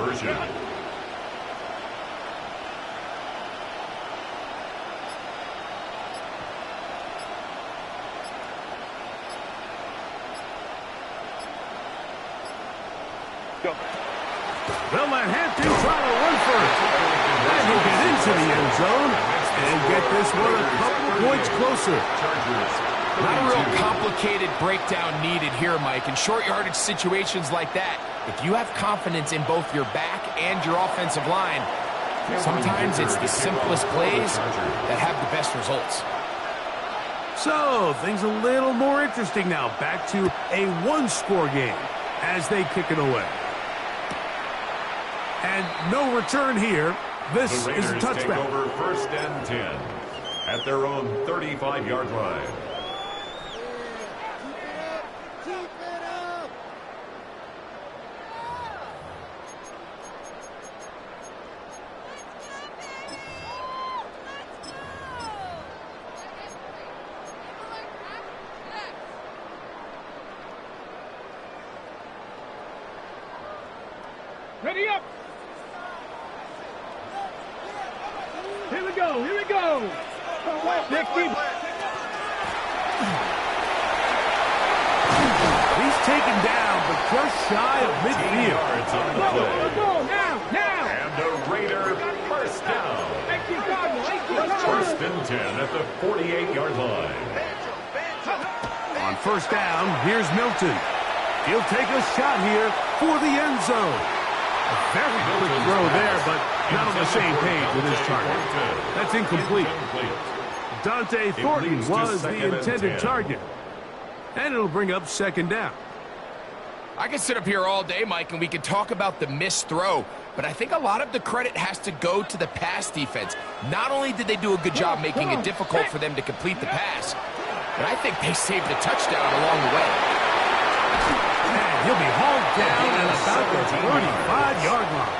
They'll let Hampton try to run for it. And he'll get into the end zone and get this one a couple points closer. Not a real complicated breakdown needed here, Mike. In short yardage situations like that, if you have confidence in both your back and your offensive line, sometimes it's the simplest plays that have the best results. So, things a little more interesting now. Back to a one-score game as they kick it away. And no return here. This is a touchback. Take over first and 10 at their own 35-yard line. Ready up. Here we go. Here we go. He's taken down, but just shy of midfield. Let's go. Now. And the Raider first down. First and 10 at the 48-yard line. On first down, here's Milton. He'll take a shot here for the end zone. A very quick throw there, but not on the same page with his target. That's incomplete. Dante Thornton was the intended target. And it'll bring up second down. I could sit up here all day, Mike, and we could talk about the missed throw, but I think a lot of the credit has to go to the pass defense. Not only did they do a good job making it difficult for them to complete the pass, but I think they saved a touchdown along the way. And he'll be hauled down at about the 35-yard line.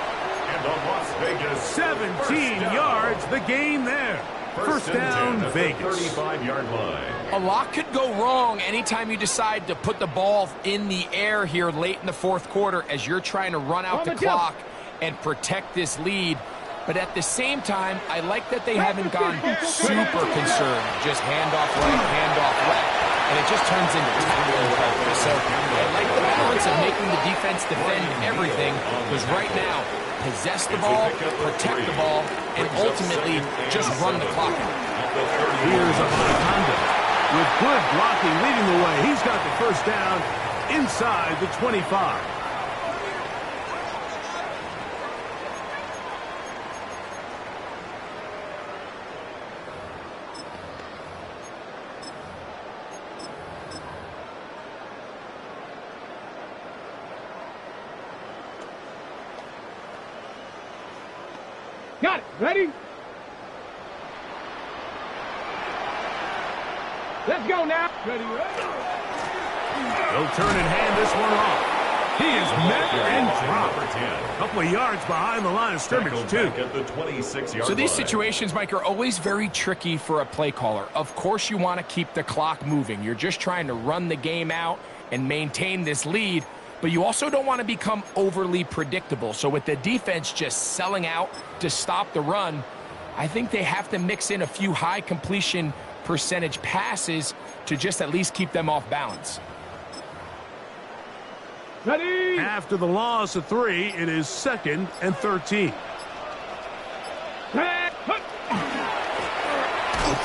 And the Las Vegas 17 yards, the gain there. First down, Vegas. 35-yard line. A lot could go wrong anytime you decide to put the ball in the air here late in the fourth quarter as you're trying to run out the clock and protect this lead. But at the same time, I like that they haven't gone super conserved. Just handoff right, handoff left. And it just turns into tackling practice. So I like the balance of making the defense defend everything, because right now, possess the ball, protect the ball, and ultimately just run the clock out. Here's Honda with good blocking leading the way. He's got the first down inside the 25. Got it. Ready? Let's go now. Ready. They'll turn and hand this one off. He is met and dropped. A couple of yards behind the line of scrimmage, too. At the 26-yard So these line. situations, Mike, are always very tricky for a play caller. Of course you want to keep the clock moving. You're just trying to run the game out and maintain this lead, but you also don't want to become overly predictable. So with the defense just selling out to stop the run, I think they have to mix in a few high completion percentage passes to just at least keep them off balance. Ready. After the loss of 3, it is 2nd and 13. He'll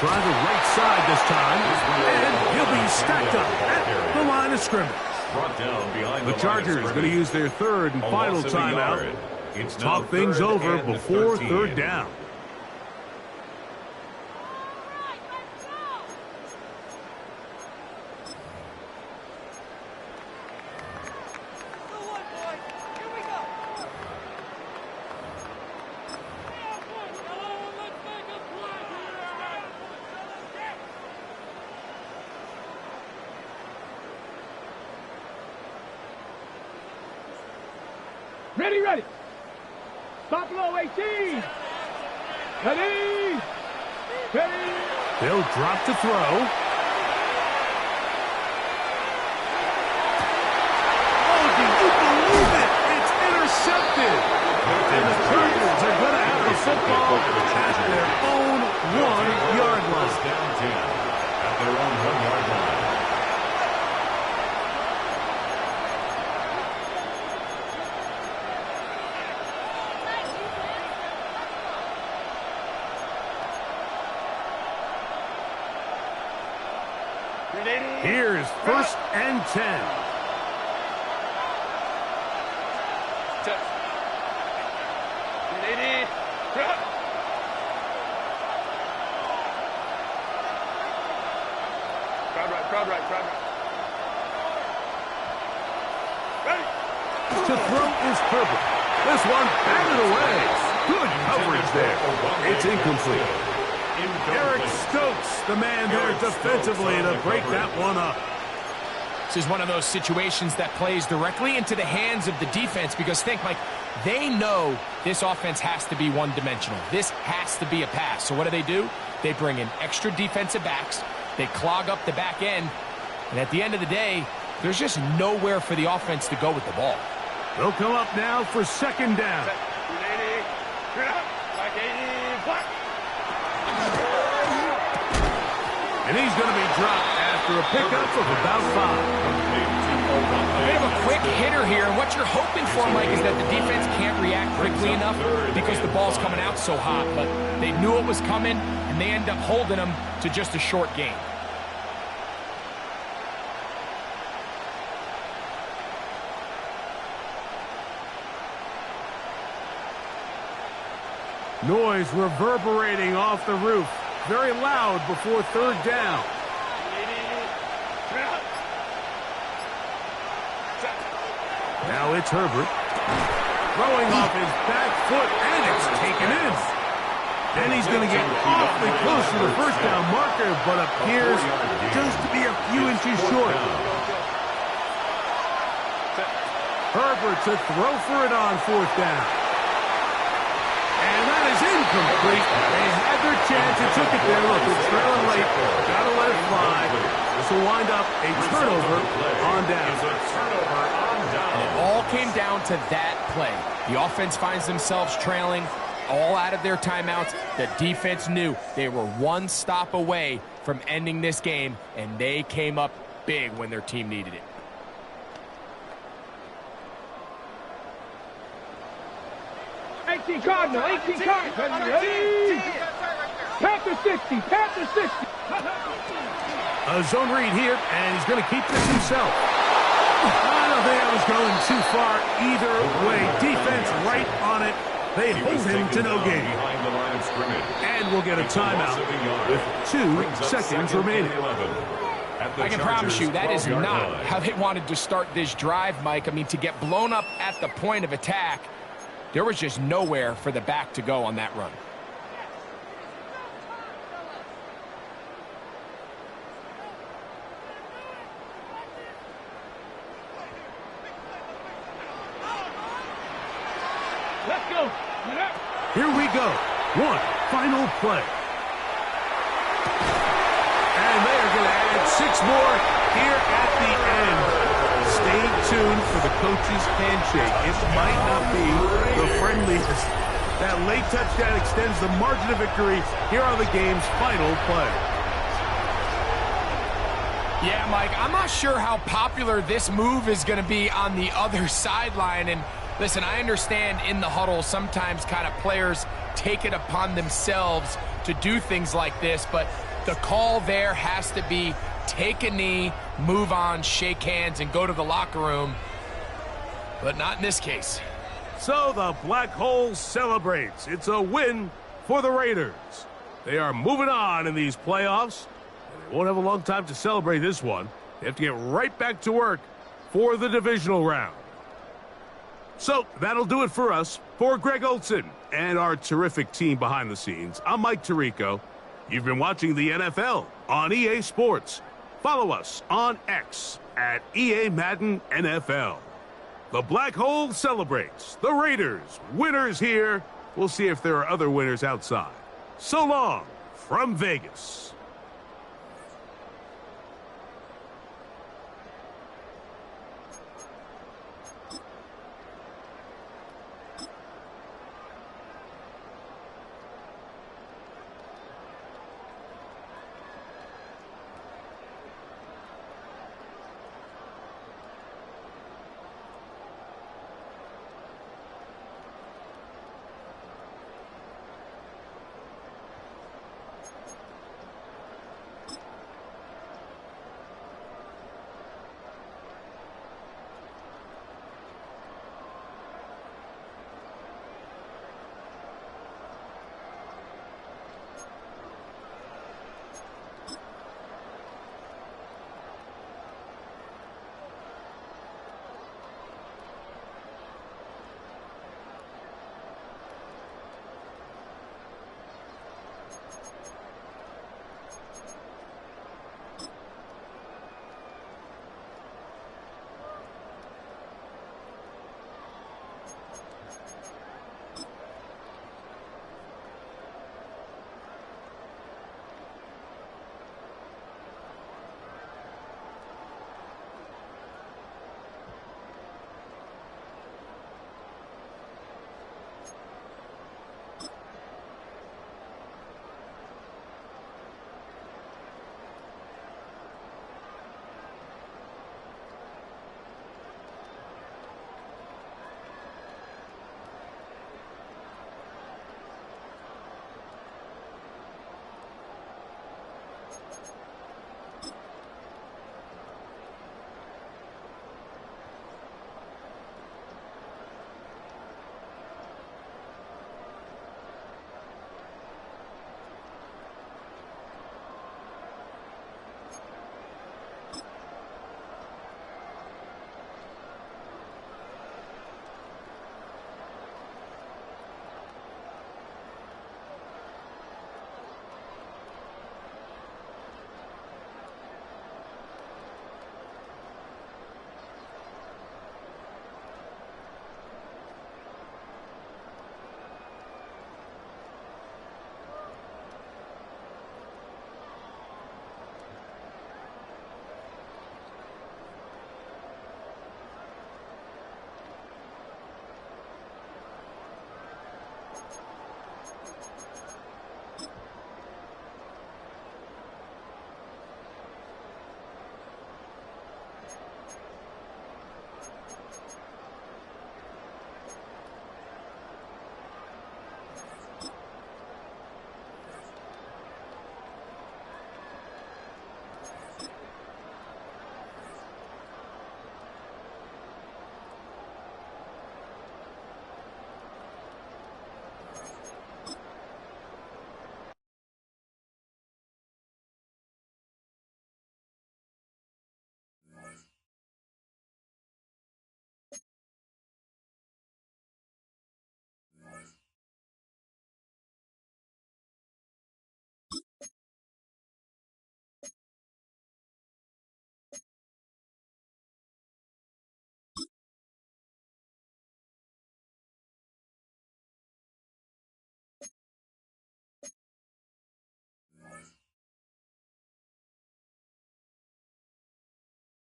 try the right side this time, and he'll be stacked up at the line of scrimmage. Brought down behind The Chargers going to use their 3rd and final timeout. Talk things over before 3rd down. Ready, ready. Stop low, 18. Ready. Ready. They'll drop to throw. Oh, do you believe it? It's intercepted. And the Chargers are going to have the football at their own 1-yard line. Down 10 at their own 1-yard line. Here's 1st and 10. Crowd right. Ready. To throw is Herbert. This one batted away. Good coverage there. It's incomplete. Eric Stokes, the man there defensively to break that one up. This is one of those situations that plays directly into the hands of the defense because think, Mike, they know this offense has to be one-dimensional. This has to be a pass. So what do? They bring in extra defensive backs. They clog up the back end. And at the end of the day, there's just nowhere for the offense to go with the ball. They'll come up now for 2nd down. And he's going to be dropped after a pickup of about 5. A bit of a quick hitter here, and what you're hoping for, Mike, is that the defense can't react quickly enough because the ball's coming out so hot. But they knew it was coming, and they end up holding them to just a short gain. Noise reverberating off the roof. Very loud before 3rd down. Now it's Herbert. Throwing off his back foot, and it's taken in. Then he's going to get awfully close to the 1st down marker, but appears just to be a few inches short. Herbert to throw for it on 4th down. And that is incomplete. They had their chance and took it there. Look, it's trailing late. Got to let it fly. This will wind up a turnover on down. And it all came down to that play. The offense finds themselves trailing, all out of their timeouts. The defense knew they were one stop away from ending this game, and they came up big when their team needed it. Cardinal, 18 Cardinal. Ready. Panther 60, Panther 60. A zone read here, and he's going to keep this himself. I don't think that was going too far either way. Defense right on it. They hold him to no gain. And we'll get a timeout with 2 seconds remaining. I can promise you that is not how they wanted to start this drive, Mike. I mean, to get blown up at the point of attack, there was just nowhere for the back to go on that run. Here we go. One final play. And they are going to add 6 more here at the end. Stay tuned for the coach's handshake. It might not be the friendliest. That late touchdown extends the margin of victory. Here are the game's final play. Yeah, Mike, I'm not sure how popular this move is going to be on the other sideline. And listen, I understand in the huddle sometimes kind of players take it upon themselves to do things like this, but the call there has to be take a knee, move on, shake hands, and go to the locker room. But not in this case. So the Black Hole celebrates. It's a win for the Raiders. They are moving on in these playoffs. They won't have a long time to celebrate this one. They have to get right back to work for the divisional round. So that'll do it for us. For Greg Olson and our terrific team behind the scenes, I'm Mike Tirico. You've been watching the NFL on EA Sports. Follow us on X at EA Madden NFL. The Black Hole celebrates. The Raiders, winners here. We'll see if there are other winners outside. So long from Vegas.